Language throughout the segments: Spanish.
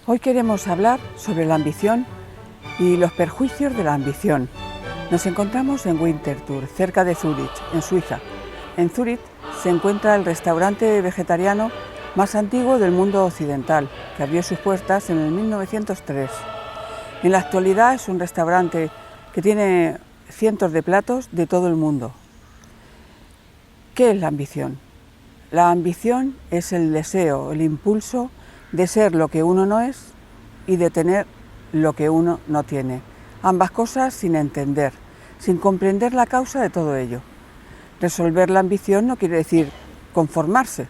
Hoy queremos hablar sobre la ambición y los perjuicios de la ambición. Nos encontramos en Winterthur, cerca de Zúrich, en Suiza. En Zúrich se encuentra el restaurante vegetariano más antiguo del mundo occidental, que abrió sus puertas en el 1903. En la actualidad es un restaurante que tiene cientos de platos de todo el mundo. ¿Qué es la ambición? La ambición es el deseo, el impulso de ser lo que uno no es y de tener lo que uno no tiene. Ambas cosas sin entender, sin comprender la causa de todo ello. Resolver la ambición no quiere decir conformarse,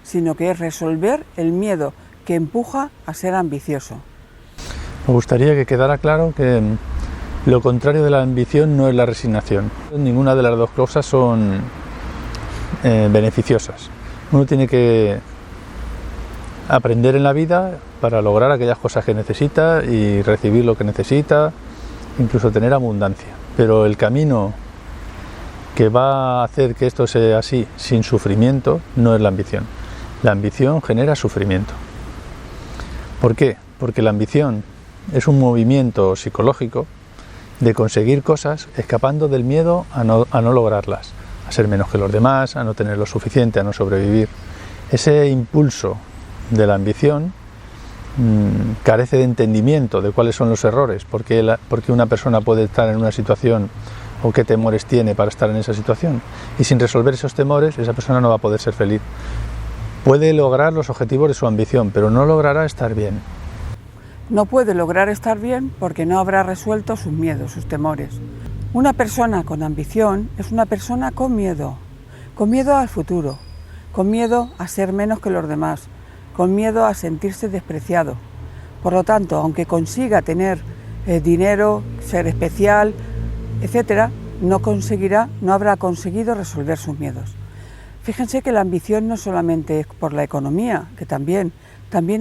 sino que es resolver el miedo que empuja a ser ambicioso. Me gustaría que quedara claro que lo contrario de la ambición no es la resignación. Ninguna de las dos cosas son beneficiosas. Uno tiene que aprender en la vida para lograr aquellas cosas que necesita y recibir lo que necesita, incluso tener abundancia. Pero el camino que va a hacer que esto sea así sin sufrimiento no es la ambición. La ambición genera sufrimiento. ¿Por qué? Porque la ambición es un movimiento psicológico de conseguir cosas escapando del miedo a no lograrlas, a ser menos que los demás, a no tener lo suficiente, a no sobrevivir. Ese impulso de la ambición carece de entendimiento de cuáles son los errores, por qué una persona puede estar en una situación o qué temores tiene para estar en esa situación. Y sin resolver esos temores, esa persona no va a poder ser feliz. Puede lograr los objetivos de su ambición, pero no logrará estar bien. No puede lograr estar bien porque no habrá resuelto sus miedos, sus temores. Una persona con ambición es una persona con miedo al futuro, con miedo a ser menos que los demás, con miedo a sentirse despreciado. Por lo tanto, aunque consiga tener dinero, ser especial, etc., no habrá conseguido resolver sus miedos. Fíjense que la ambición no solamente es por la economía, que también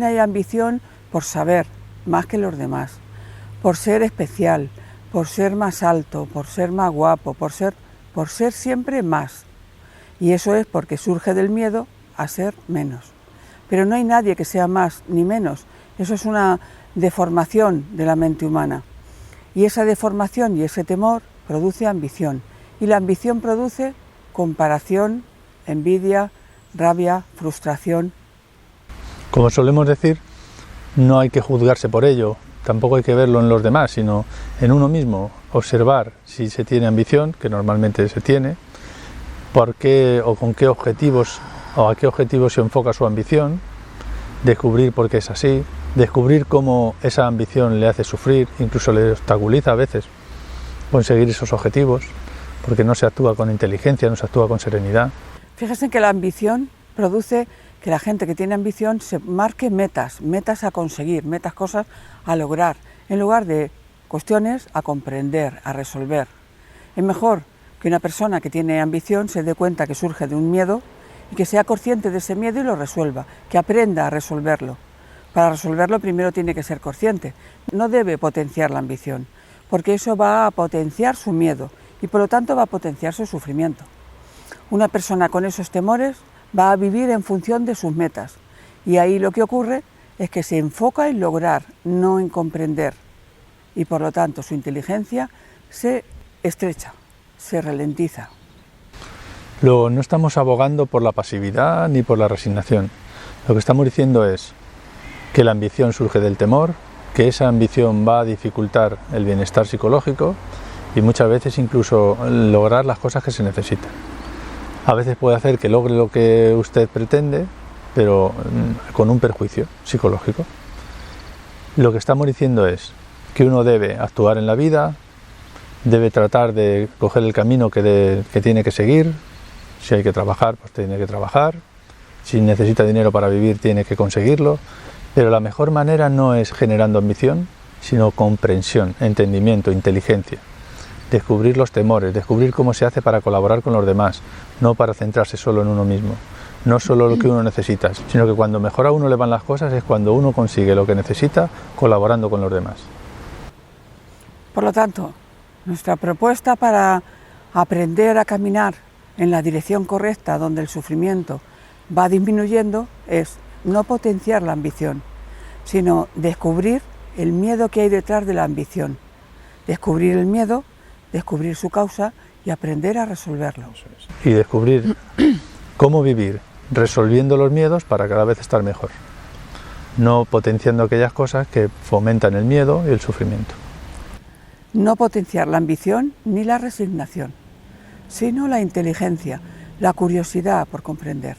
hay ambición por saber más que los demás, por ser especial, por ser más alto, por ser más guapo, por ser siempre más. Y eso es porque surge del miedo a ser menos. Pero no hay nadie que sea más ni menos. Eso es una deformación de la mente humana. Y esa deformación y ese temor produce ambición. Y la ambición produce comparación, envidia, rabia, frustración. Como solemos decir, no hay que juzgarse por ello, tampoco hay que verlo en los demás, sino en uno mismo, observar si se tiene ambición, que normalmente se tiene, por qué o con qué objetivos o a qué objetivos se enfoca su ambición, descubrir por qué es así, descubrir cómo esa ambición le hace sufrir, incluso le obstaculiza a veces conseguir esos objetivos, porque no se actúa con inteligencia, no se actúa con serenidad. Fíjense que la ambición produce que la gente que tiene ambición se marque metas a conseguir, cosas a lograr, en lugar de cuestiones a comprender, a resolver. Es mejor que una persona que tiene ambición se dé cuenta que surge de un miedo y que sea consciente de ese miedo y lo resuelva, que aprenda a resolverlo. Para resolverlo primero tiene que ser consciente, no debe potenciar la ambición, porque eso va a potenciar su miedo y por lo tanto va a potenciar su sufrimiento. Una persona con esos temores va a vivir en función de sus metas y ahí lo que ocurre es que se enfoca en lograr, no en comprender, y por lo tanto su inteligencia se estrecha, se ralentiza. Luego, no estamos abogando por la pasividad ni por la resignación. Lo que estamos diciendo es que la ambición surge del temor, que esa ambición va a dificultar el bienestar psicológico y muchas veces incluso lograr las cosas que se necesitan. A veces puede hacer que logre lo que usted pretende, pero con un perjuicio psicológico. Lo que estamos diciendo es que uno debe actuar en la vida, debe tratar de coger el camino que tiene que seguir. Si hay que trabajar, pues tiene que trabajar. Si necesita dinero para vivir, tiene que conseguirlo. Pero la mejor manera no es generando ambición, sino comprensión, entendimiento, inteligencia. Descubrir los temores, descubrir cómo se hace para colaborar con los demás, no para centrarse solo en uno mismo, no solo lo que uno necesita, sino que cuando mejor a uno le van las cosas es cuando uno consigue lo que necesita colaborando con los demás. Por lo tanto, nuestra propuesta para aprender a caminar en la dirección correcta donde el sufrimiento va disminuyendo es no potenciar la ambición, sino descubrir el miedo que hay detrás de la ambición. Descubrir el miedo, descubrir su causa y aprender a resolverlo. Y descubrir cómo vivir resolviendo los miedos para cada vez estar mejor, no potenciando aquellas cosas que fomentan el miedo y el sufrimiento. No potenciar la ambición ni la resignación, sino la inteligencia, la curiosidad por comprender.